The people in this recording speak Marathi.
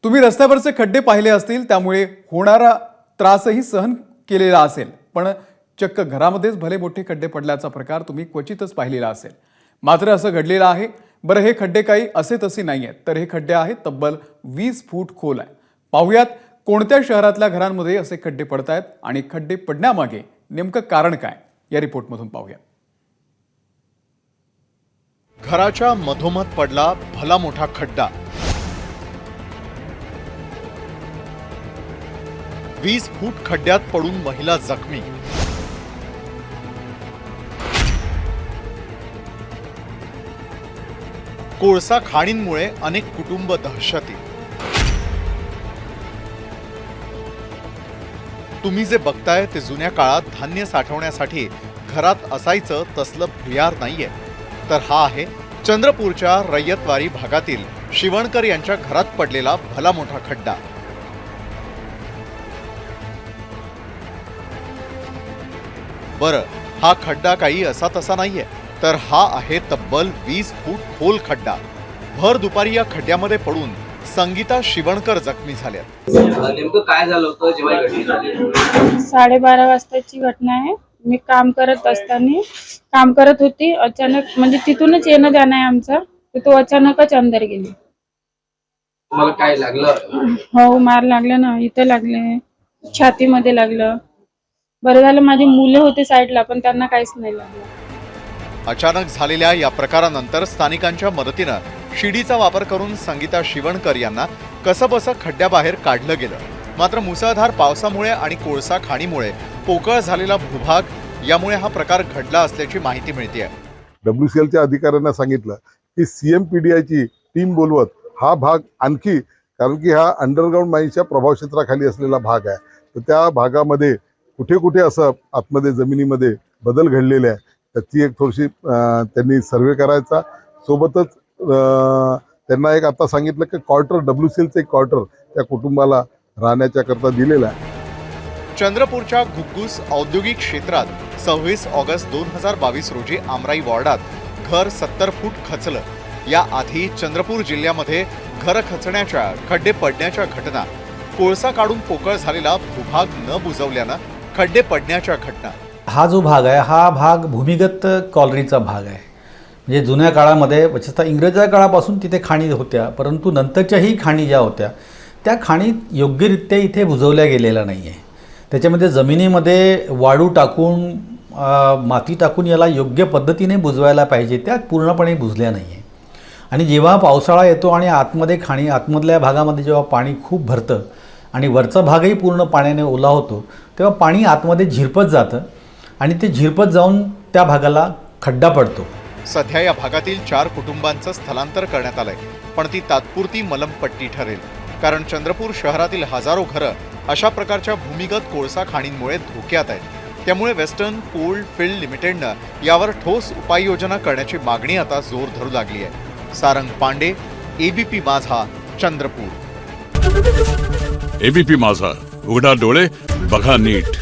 तुम्ही रस्त्यावरचे खड्डे पाहिले असतील, त्यामुळे होणारा त्रासही सहन केलेला असेल, पण चक्क घरामध्येच भले मोठे खड्डे पडल्याचा प्रकार तुम्ही क्वचितच पाहिलेला असेल. मात्र असं घडलेलं आहे. बरं, हे खड्डे काही असे तसे नाही आहेत, तर हे खड्डे आहेत तब्बल 20 फूट खोल आहे. पाहुयात कोणत्या शहरातल्या घरांमध्ये असे खड्डे पडतायत आणि खड्डे पडण्यामागे नेमकं कारण काय, या रिपोर्टमधून पाहूया. घराच्या मधोमध पडला भला मोठा खड्डा. 20 फूट खड्ड्यात पडून महिला जखमी. कोळसा खाणींमुळे अनेक कुटुंब दहशतीत. तुम्ही जे बघताय ते जुन्या काळात धान्य साठवण्यासाठी घरात असायचं तसलं भुयार नाहीये, तर हा आहे चंद्रपूरच्या रय्यतवारी भागातील शिवणकर यांच्या घरात पडलेला भला मोठा खड्डा. बरं, हा खड्डा काही असा तसा नाहीये, तर हा आहे तब्बल 20 फूट खोल खड्डा. भर दुपारी या खड्ड्यामध्ये पडून संगीता शिवणकर जखमी झाल्या. नेमकं काय झालं होतं जेव्हा ही घटना झाली? 12:30 वाजताची घटना आहे. मी काम करत होती. अचानक म्हणजे तिथूनच येणं जाणं आहे आमचं, तर तो अचानकच अंदर गेली. तुम्हाला काय लागलं? हो, मार लागला ना, इथं लागले, छातीमध्ये लागलं. बरं झालं माझी मुलं होते साईडला, पण त्यांना काहीच नाही लागलं. अचानक झालेल्या या प्रकारानंतर स्थानिकांच्या मदतीनं शिडीचा वापर करून संगीता शिवणकर यांना कसंबसं खड्ड्याबाहेर काढलं गेलं. मात्र मुसळधार पावसामुळे आणि कोळसा खाणीमुळे पोकळ झालेला भूभाग, यामुळे हा प्रकार घडला असल्याची माहिती मिळते. WCLच्या अधिकाऱ्यांना सांगितलं की CMPDIची टीम बोलवत हा भाग आणखी, कारण की हा अंडरग्राऊंड माईन्सच्या प्रभाव क्षेत्राखाली असलेला भाग आहे, तर त्या भागामध्ये कुठे कुठे असं आतमध्ये जमिनीमध्ये बदल घडलेले आहे, त्याची एक थोडीशी त्यांनी सर्वे करायचा. सोबतच त्यांना एक आता सांगितलं की क्वार्टर, WCLचं एक क्वार्टर त्या कुटुंबाला राहण्याच्या करता दिलेला आहे. चंद्रपूरच्या घुग्गुस औद्योगिक क्षेत्रात 26 ऑगस्ट 2022 रोजी आमराई वॉर्डात घर 70 फूट खचलं. याआधी चंद्रपूर जिल्ह्यामध्ये घर खचण्याच्या, खड्डे पडण्याच्या घटना, कोळसा काढून पोकळ झालेला भूभाग न बुजवल्यानं खड्डे पडण्याच्या घटना. हा जो भाग आहे, हा भाग भूमिगत कॉलनीचा भाग आहे. म्हणजे जुन्या काळामध्ये, विशेषतः इंग्रजाच्या काळापासून तिथे खाणी होत्या, परंतु नंतरच्याही खाणी ज्या होत्या त्या खाणी योग्यरित्या इथे बुजवल्या गेलेल्या नाही आहे. त्याच्यामध्ये जमिनीमध्ये वाळू टाकून, माती टाकून याला योग्य पद्धतीने बुजवायला पाहिजे, त्या पूर्णपणे बुजल्या नाही आहे. आणि जेव्हा पावसाळा येतो आणि आतमध्ये खाणी, आतमधल्या भागामध्ये जेव्हा पाणी खूप भरतं आणि वरचा भागही पूर्ण पाण्याने ओला होतो, तेव्हा पाणी आतमध्ये झिरपत जातं आणि ते झिरपत जाऊन त्या भागाला खड्डा पडतो. सध्या या भागातील 4 कुटुंबांचं स्थलांतर करण्यात आलंय, पण ती तात्पुरती मलमपट्टी ठरेल. कारण चंद्रपूर शहरातील हजारो घरं अशा प्रकारच्या भूमिगत कोळसा खाणींमुळे धोक्यात आहेत. त्यामुळे वेस्टर्न कोल्ड फील्ड लिमिटेडनं यावर ठोस उपाययोजना करण्याची मागणी आता जोर धरू लागली आहे. सारंग पांडे, ABP माझा, चंद्रपूर. ABP माझा, उघडा डोळे बघा नीट.